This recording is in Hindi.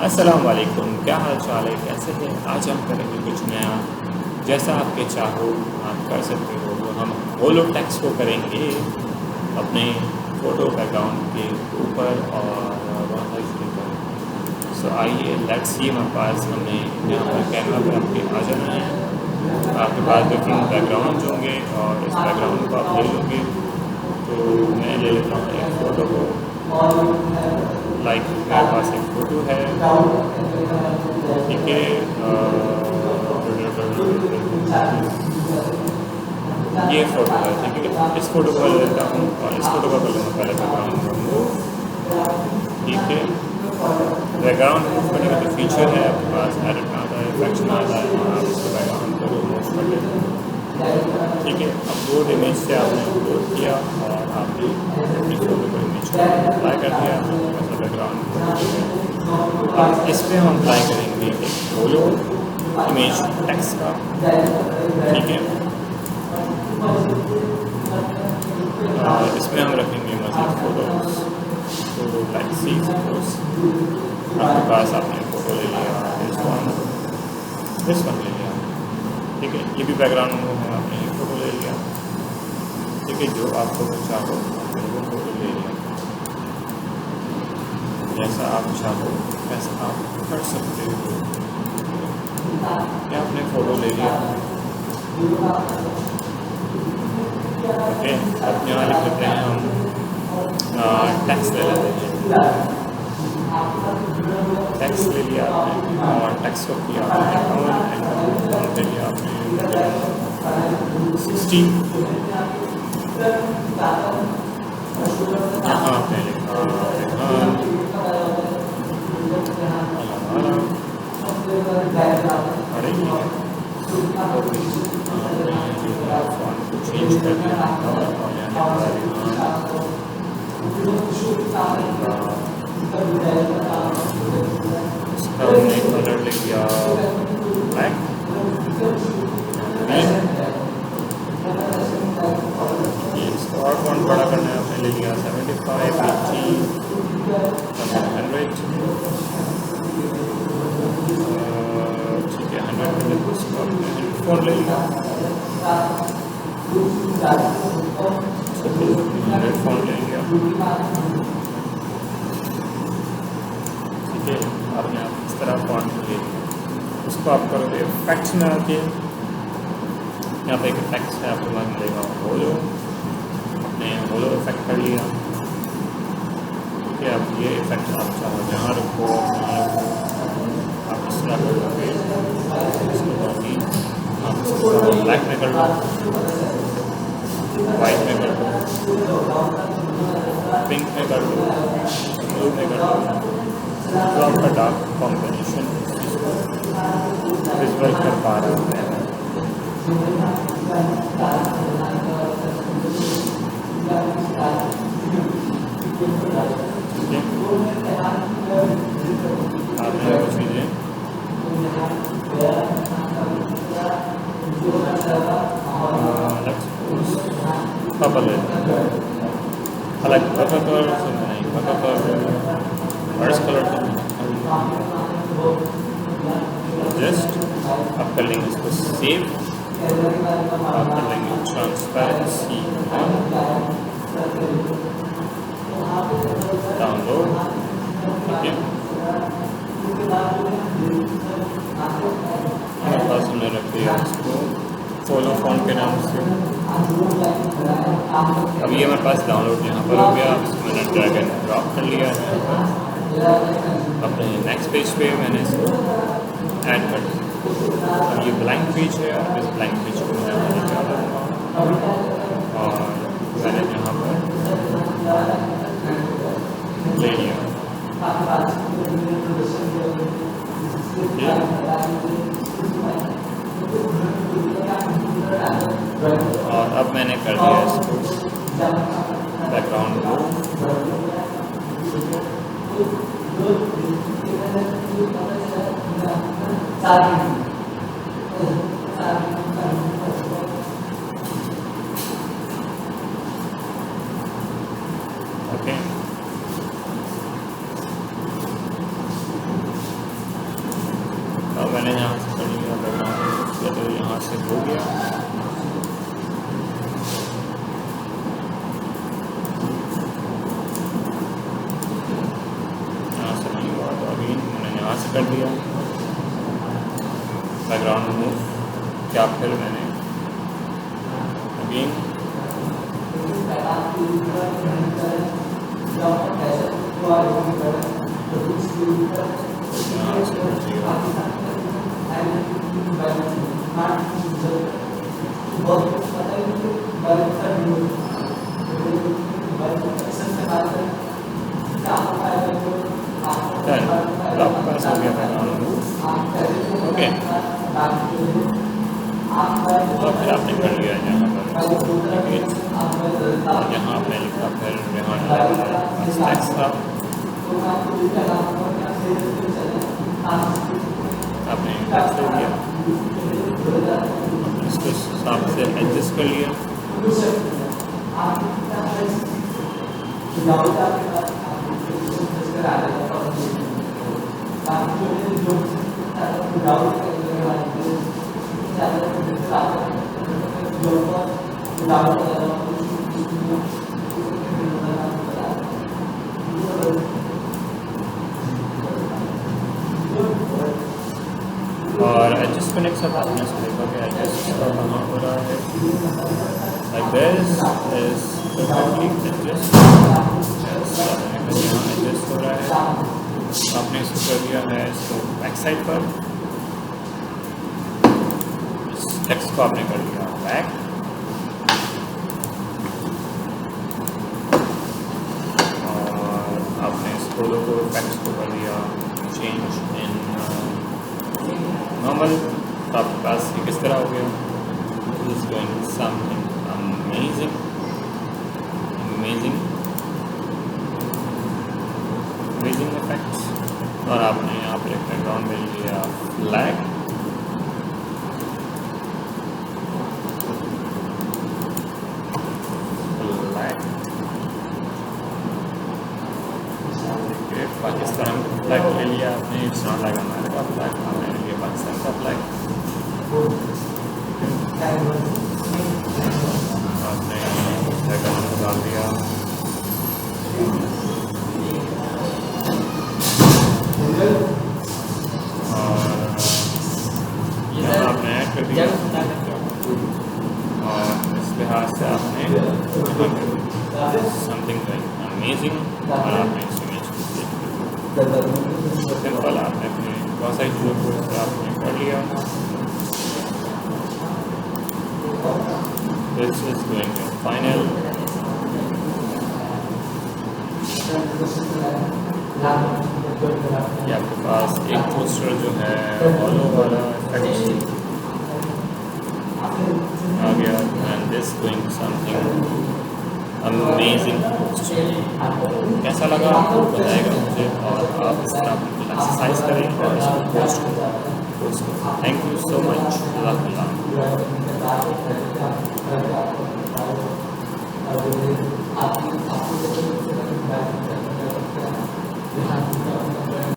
अस्सलाम वालेकुम, क्या हाल चाल है, कैसे हैं? आज हम करेंगे कुछ नया। जैसा आपके चाहो आप कर सकते हो। तो हम होलो टेक्स्ट को करेंगे अपने फ़ोटो बैकग्राउंड के ऊपर और वहाँ शुरू करेंगे। सो आइए लेट्स सी हमारे पास हमने यहाँ पर कैनवा पर आपके आ जाना है। आपके पास डिफरेंट बैकग्राउंड होंगे और इस बैकग्राउंड को आप ले लोगे। तो मैं ले लेता हूँ एक फ़ोटो को। लाइक मेरे पास एक फ़ोटो है, ठीक है। ये फ़ोटो है, ठीक है। इस फ़ोटो को ले लेता हूँ और इस फ़ोटो का कर लूँगा पहले बैकग्राउंड, ठीक है। बैकग्राउंड मूव करने का जो फीचर है आपके पास एडिट में आता है, इफेक्ट्स में आता है और आप इसको बैकग्राउंड को मूव कर लेते हैं, ठीक है। अपलोड इमेज से आपने अपलोड किया और आपने अपनी फ़ोटो को इमेज को अप्लाई कर दिया बैकग्राउंड। अब इस पर हम अप्लाई करेंगे एक होलो इमेज टेक्स्ट का, ठीक है। इसमें हम रखेंगे मज़ीद फ़ोटोज़, तो लाइक सी सपोज आपके पास आपने फ़ोटो ले लिया, इस वन ले लिया, ठीक है। ये भी बैकग्राउंड में आपने एक फ़ोटो ले लिया, ठीक है। जो आप फ़ोटो चाहो वो फ़ोटो ले लिया, जैसा आप चाहो वैसा आप कर सकते हो। आपने फ़ोटो ले लिया, ओके। अब यहाँ लिख लेते हैं हम टेक्स्ट ले लेते हैं। टेक्स्ट ले लिया आपने और टेक्स्ट को किया आपने ले लिया आपने 60। यहाँ आपने लिखा रेहाल फॉन्ट को चेंज कर दिया इसका हमने कलर ले लिया ब्लैक, इसको और फॉन्ट बड़ा करना है, आपने ले लिया 75, 80, 100, ठीक है। 100 फ़ोन ले लिया, 100 फ़ोन ले लिया, ठीक है। आपने इस तरह फ़ॉन्ट ले लिया, उसको आप करोगे इफेक्ट्स में आके यहाँ पे एक इफेक्ट्स है आपको पास मिलेगा होलो, आपने होलो इफेक्ट कर लिया, ठीक है। अब ये इफेक्ट आप चाहो जहाँ रखो आप इस तरह करोगे, आप ब्लैक में कर लो, वाइट में कर लो, पिंक में कर लो, ब्लू में कर लो, जो आपका डार्क कॉम्बिनेशन विजुअल कर पा रहा है, आपने कुछ चीज़ें पर्पल है, हालांकि पर्पल कलर से नहीं, पर्पल कलर फर्स्ट कलर तो जस्ट आप कर लेंगे इसको सेव, आप कर लेंगे ट्रांसपेरेंसी डाउनलोड, ठीक है। हमारे पास हमने रख दिया इसको फॉलो फ़ॉन्ट के नाम से। अभी हमारे पास डाउनलोड यहाँ पर हो गया, इसको मैंने ड्रैग एंड ड्रॉप कर लिया है अपने नेक्स्ट पेज पे, मैंने इसको ऐड कर दिया। अब ये ब्लैंक पेज है, अब इस ब्लैंक पेज को मैं और मैंने यहाँ पर ले लिया, और अब मैंने कर दिया इसको बैकग्राउंड को, ओके। से हो गया। यहाँ से नहीं हुआ तो अभी मैंने यहाँ से कर दिया बैकग्राउंड मूव, क्या फिर मैंने अगेन पास हो गया बैकग्राउंड मूव। ओके, तो फिर आपने कर लिया यहाँ पर, यहाँ आपने लिखा फिर रेहान टेक्स्ट था, आपने टेक्स्ट ले लिया, इसको हिसाब से एडजस्ट कर लिया। और एडजस्ट करने के साथ आपने देखा कि एडजस्ट कहाँ हो रहा है, like this is perfectly adjust, यहाँ एडजस्ट हो रहा है। आपने इसको कर दिया है इसको बैक साइड पर, इस टेक्स्ट को आपने कर दिया बैक, और आपने इस फोटो को टेक्स्ट को कर दिया चेंज इन नॉर्मल। तो आपके पास ये किस तरह हो गया, is going something amazing amazing amazing effects. और आपने यहाँ पर एक बैकग्राउंड मिल लिया फ्लैग, पाकिस्तान फ्लैग ले लिया आपने, it's not like America flag, आपने ले लिया पाकिस्तान का फ्लैग। आपने बैकग्राउंड डाल दिया, और यहाँ आपने ऐड कर दिया, और इस लिहाज से आपने समथिंग अमेजिंग, और आपने इस इमेज को सिंपल आपने अपने बहुत सारी चीज़ों को आपने कर लिया। This is going to final. ये आपके पास एक पोस्टर जो है Allahwala इफेक्ट आ गया, and this going something amazing. कैसा लगा आपको बताएगा मुझे, और आप इस तरह एक्सरसाइज करें और इसको पोस्ट करें। Thank you so much. Allah.